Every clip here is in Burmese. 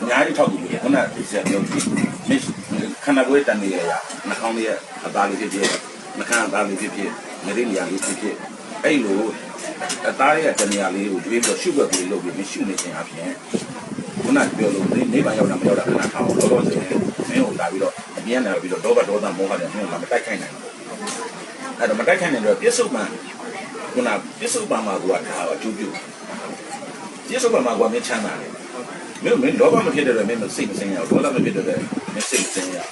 ညားထောက်ပြီးခုနကဆက်ပြောကြည့်ခန္ဓာကိုယ်တန်နေရနှာခေါင်းလေးအသားလေးဖြစ်နှာခမ်းအသားလေးဖြစ်မရင်းနေရာလေးဖြစ်အဲ့လိုအသားရဲ့တနေရာလေးကိုတွေးပြီးရှုပ်ွက်ပြီးလုပ်ပြီးရှုနေခြင်းအပြင်ခုနပြောလို့နေပါရောက်တာမရောက်တာခဏထားအောင်လောလောဆယ်မင်းကိုလာပြီးတော့အပြင်းနေပြီးတော့ဒေါသမောဟနဲ့မင်းကမတိုက်ခိုက်နိုင်ဘူးအဲ့တော့မတိုက်ခိုက်နိုင်တော့ပြစ္ဆုတ်မှခုနပြစ္ဆုတ်ပံမှာကအကျိုးပြုပြစ္ဆုတ်ပံမှာကမင်းချမ်းသာတယ်မင်းလောဘမဖြစ်တဲ့တော့မင်းစိတ်မစင်းရအောင်ဒေါသမဖြစ်တဲ့မင်းစိတ်မစင်းရအောင်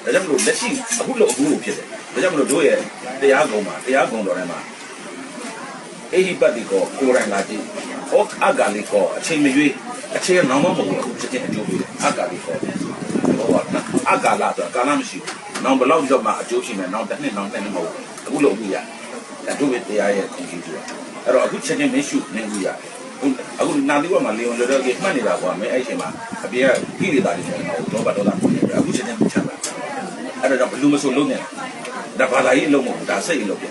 ဒါကြောင့်မလို့လက်ရှိအခုလို့အခုလို့ဖြစ်တယ်ဒါကြောင့်မလို့တို့ရဲ့တရားကုံတော်ထဲမှာအေဟိပတ္တိကိုကိုယ်တိုင်လာကြည့်ဟောအဂါလိကိုအချိန်မရွေးအချိန်နောင်မမဟုတ်ဘူးချက်ချင်းအကျိုးပေးတယ်အဂါလိကိုဟောအဂါလာတော့ကာလမရှိဘူးနောင်ဘလောက်တော့မှအကျိုးရှိမယ်နောင်တစ်နှစ်နောင်နှစ်နှစ်မဟုတ်ဘူးအခုလို့အခုရတို့ပဲတရားရဲ့အကျိုးဆိုတာအဲ့တော့အခုချက်ချင်းမရှုနေဘူးရအခုနာတိဝမှာလေဝင်လောကမှတ်နေတာကွာမင်းအဲ့ချိန်မှာအပြေကကိလေသာတွေနဲ့တော့ဒေါသဖြစ်နေတယ်အခုချက်ချင်းချမ်းသာအဲ့တော့ဘလူမဆိုလုံးနေဒါဘာသာရေးလုံးမဟုတ်ဒါစိတ်လုံးပြ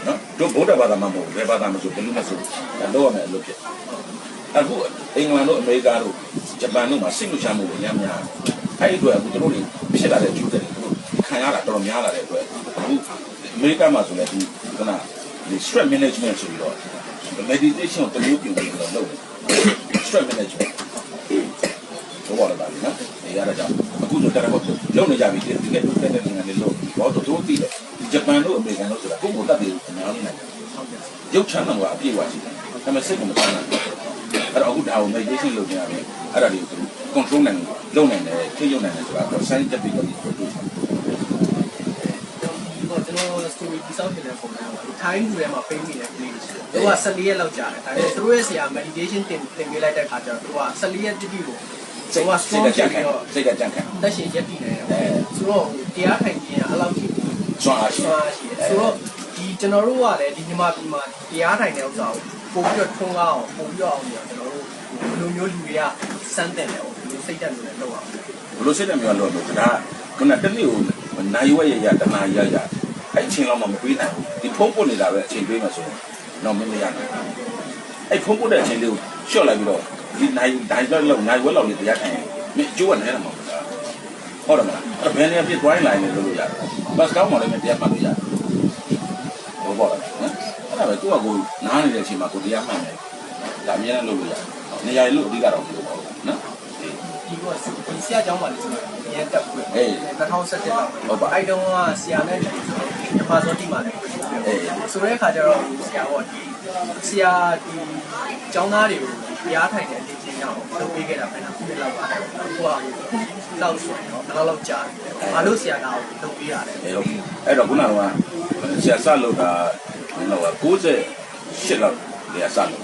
နော်တို့ဗုဒ္ဓဘာသာမှာမဟုတ်ဘယ်ဘာသာမဆိုဘလူမဆိုတော့ရမယ်လို့ဖြစ်အခုအင်္ဂလန်တို့အမေရိကတို့ဂျပန်တို့မှာစိတ်လှုပ်ရှားမှုတွေများများအဲ့ဒီအတွက်အခုတို့တွေဖြစ်လာတဲ့ကျူးတွေတို့ခံရတာတော်တော်များလာတဲ့အတွက်အခုအမေရိကမှာဆိုလည်းဒီကနဒီ stress management ဆိုပြီးတော့ meditation ကိုတမျိုးပြုပြီးတော့လုပ်တယ် stress management ဘောလာတာနော်ဒီရတာကြောင့်အခုဆိုတက်တော့လုံနေကြပြီဒီကတက်တဲ့နေရာလေးလို့ဘောတော့တို့သိတယ်ဂျပန်တို့အမေရိကန်တို့ဆိုတာကိုယ့်ကိုယ်တက်တယ်အများကြီးနိုင်တယ်ရုပ်ချမ်းသာကအပြည့်အဝရှိတယ်ဒါပေမဲ့စိတ်ကမချမ်းသာဘူးအဲ့တော့အခုဒါကို meditation လုပ်နေရပြီအဲ့ဒါတွေကို control နိုင်လုပ်နိုင်တယ်ထိရုံနိုင်တယ်ဆိုတာတော့ scientific ကိုပြောတယ်ကျွန်တော် story ဒီစောင့်နေတဲ့ပုံစံပါထိုင်းလူထဲမှာပိတ်မိတဲ့ကလေးတွေသူက14ရက်လောက်ကြာတယ်ဒါပေမဲ့သူတို့ရဲ့ဆရာ meditation တင်ပေးလိုက်တဲ့ခါကျတော့သူက14ရက်တိတိကိုစိတ်ကကြံခံစိတ်ကကြံခံတက်ရှင်ရက်တည်နေတယ်ဆိုတော့တရားထိုင်ခြင်းကအဲ့လောက်ရှိစွမ်းအားရှိတယ်ဆိုတော့ဒီကျွန်တော်တို့ကလည်းဒီမြန်မာပြည်မှာတရားထိုင်တဲ့ဥစ္စာကိုပို့ပြီးတော့ထုံးကားအောင်ပို့ပြီးတော့အောင်ကျွန်တော်တို့ဘယ်လိုမျိုးလူတွေကစမ်းတယ်လဲဘယ်လိုစိတ်တက်လို့လဲလုပ်အောင်ဘယ်လိုစိတ်တက်မျိုးလုပ်လို့ဒါကတနေ့ကိုနိုင်ဝဲရတနာရအဲ့ချင်းလောက်မှမပြီးနိုင်ဘူးဒီဖုံးပုတ်နေတာပဲအချိန်ပေးမှဆိုရင်တော့မရနိုင်အဲ့ဖုံးပုတ်တဲ့အချိန်လေးကိုလျှော့လိုက်ပြီးတော့ဒီနိုင်လောက်နိုင်ဝဲလောက်လေးတရားထိုင်မင်းအကျိုးကလည်းမဟုတ်ဘူးဟုတ်တယ်မလားအဲ့ဘယ်နေရာပြ drawing line လေးလုပ်လို့ရတယ်ဘတ်စကောက်မှလည်းတရားမှတ်လို့ရတယ်ဟုတ်ပါလားနော်အဲ့ဒါပဲသူကကိုနားနေတဲ့အချိန်မှာကိုတရားမှတ်တယ်ဒါအများနဲ့လုပ်လို့ရတယ်နေရာလို့အဓိကတော့မလုပ်ပါဘူးနော်ဒီကဆရာကျောင်းပါလေကျွန်တော်ရဲတက်ခွင့်2017လောက်ဟုတ်ပါအဲ့တုန်းကဆရာနဲ့ဓမ္မစောတိမှာလည်းဆိုတဲ့အခါကျတော့ဆရာဟောဒီဆရာဒီကျောင်းသားတွေကိုတရားထိုင်တဲ့အလေးချင်းအောင်လုပ်ပေးခဲ့တာပဲနော်ခုနှစ်လောက်ပါတယ်ဟိုကလောက်ဆိုရင်တော့ဘယ်လောက်ကြာတယ်ဘာလို့ဆရာကလုပ်ပေးရတယ်အဲ့တော့ခုနကဆရာစလုပ်တာတော့98လောက်နေရာစလုပ်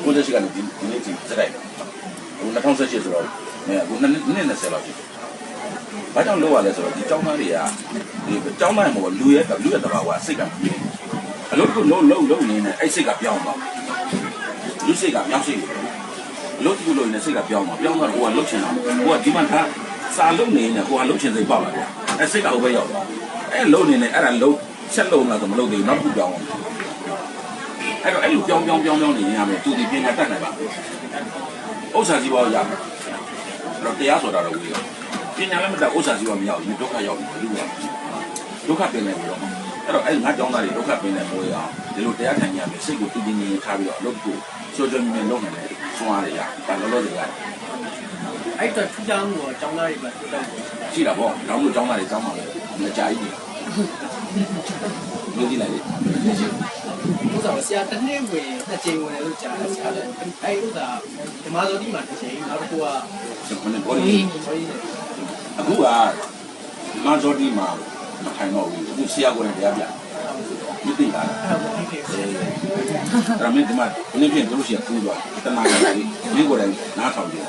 98ကနေဒီနေ့ဒီစရိုက်ဟို2018ဆိုတော့အခု2020လောက်ရှိတယ်။ဘာကြောင့်လောက်ရလဲဆိုတော့ဒီကျောင်းသားတွေကဒီကျောင်းသားမို့လူရဲ့တဘာဝစိတ်ကပြေးအလုပ်ကိုလုံးနေနေအဲ့စိတ်ကပြောင်းသွားလူစိတ်ကမြောက်စိတ်အလုပ်ကိုလုံးနေစိတ်ကပြောင်းသွားတော့ကိုကလှုပ်ချင်တာကိုကဒီမှာထားစာလုံးနေနေကိုကလှုပ်ချင်စိတ်ပေါက်လာတယ်အဲ့စိတ်ကဟိုဘက်ရောက်သွားအဲ့လုံးနေနေအဲ့ဒါလုံးချက်လုံးလာဆိုမလုပ်သေးဘူးနောက်တစ်ခုပြောင်းအောင်အဲ့တော့အဲ့လိုပြောင်းနေရမယ်သူဒီပညာတတ်နိုင်ပါဥစ္စာကြီးပေါ်ရမယ်တော့တရားဆိုတာတော့ဝေးရောပညာလည်းမတတ်ဥစ္စာကြီးပေါ်မရောက်ဘူးဒုက္ခရောက်ပြီလူကဒုက္ခပင်နေပြီးတော့အဲ့တော့အဲ့ငါကြောင်းသားတွေဒုက္ခပင်နေပေါ်ရအောင်ဒီလိုတရားထိုင်ရမယ်စိတ်ကိုတည်တည်ငြိမ်ထားပြီးတော့အလုပ်ကိုစွကြွမြင်လုပ်နိုင်တယ်ဆွမ်းရတယ်ရဒါလောလောဆယ်ရတယ်အဲ့တော့ထူးခြားမှုတော့ကျောင်းသားတွေပဲထူးခြားမှုရှိတာပေါ့နောက်လို့ကျောင်းသားတွေကျောင်းမှာလည်းမကြကြီးဘူးလူကြီးလိုက်လေဥစ္စာဆရာတစ်နှစ်ဝင်နှစ်ကြိမ်ဝင်လို့ကြားတယ်ဆရာလည်းအဲ့ဥစ္စာဓမ္မစောတိမှာတစ်ချိန်နောက်တစ်ခုကဘောလီအခုကဓမ္မစောတိမှာမထိုင်တော့ဘူးအခုဆရာကိုလည်းတရားပြမသိတာအဲ့ဒါမင်းဒီမှာဘယ်နည်းဖြစ်လို့ရှိရကူးသွားတနာရီလေးကိုလည်းနားထောင်ကြည့်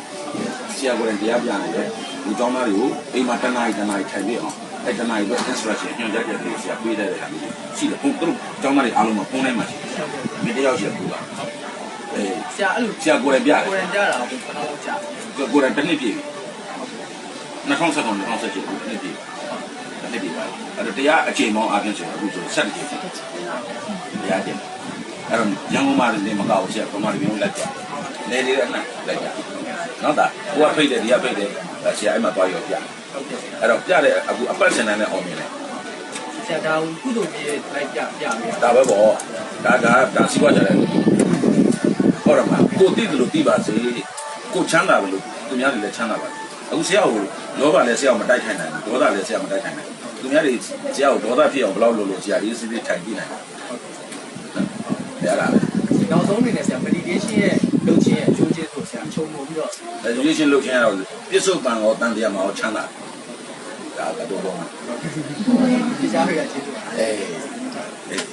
ဆရာကိုလည်းတရားပြနေတယ်ဒီကျောင်းသားတွေကိုအိမ်မှာတနာရီထိုင်ပြအောင်အဲ့တနာရီပဲ instruction ညွှန်ကြားချက်တွေဆရာပေးတဲ့ဟာမျိုးရှိတယ်ပုံသူတို့ကျောင်းသားတွေအားလုံးမှာဖုန်းထဲမှာရှိတယ်မင်းတယောက်ရှိကူးတာဆရာအဲ့လိုဆရာကိုလည်းပြတယ်ကိုယ်တိုင်ပြတာဘယ်လောက်ကြာကိုယ်တိုင်တစ်နှစ်ပြည့်ပြီ2017 2017ခုနှစ်ပြည့်တစ်နှစ်ပြည့်ပါအဲ့တော့တရားအချိန်ပေါင်းအပြင်ဆိုတော့အခုဆို7ကြိမ်တရားတင်အဲ့တော့ရန်ကုန်မှာလည်းမကောက်ဘူးဆရာပမာရီမျိုးလက်ကြ နေနေအနှံ့လိုက်တာနော်ဒါကိုကဖိတ်တယ်ဒီကဖိတ်တယ်ဆရာအဲ့မှာသွားရောပြအဲ့တော့ပြတဲ့အခုအပတ်စင်တန်းနဲ့အောင်မြင်တယ် ဆရာဒါကုသိုလ်ကြီးလိုက်ပြပြပြီး ဒါပဲပေါ့ဒါစီးပွားကြတယ်ဟုတ်တယ်မကိုတိတယ်လို့တိပါစေကိုချမ်းသာတယ်လို့သူများတွေလည်းချမ်းသာပါအခုဆရာကိုလောဘလည်းဆရာကိုမတိုက်ခိုင်းနိုင်ဘူးဒေါသလည်းဆရာမတိုက်ခိုင်းနိုင်ဘူးသူများတွေဆရာကိုဒေါသဖြစ်အောင်ဘယ်လောက်လုပ်လို့ဆရာဒီစစ်စစ်ထိုင်ကြည့်နိုင်တယ်ဟုတ်တယ်နောက်ဆုံးအနေနဲ့ဆရာ meditation ရဲ့လုပ်ခြင်းရဲ့အကျိုးကျေးဇူးဆရာခြုံငုံပြီးတော့ meditation လုပ်ခြင်းကတော့ပြစ္ဆုတ်ပံရောတန်တရားမှာရောချမ်းသာဒါကတော့ပေါ့ တရားရကျေးဇူးပါ အေး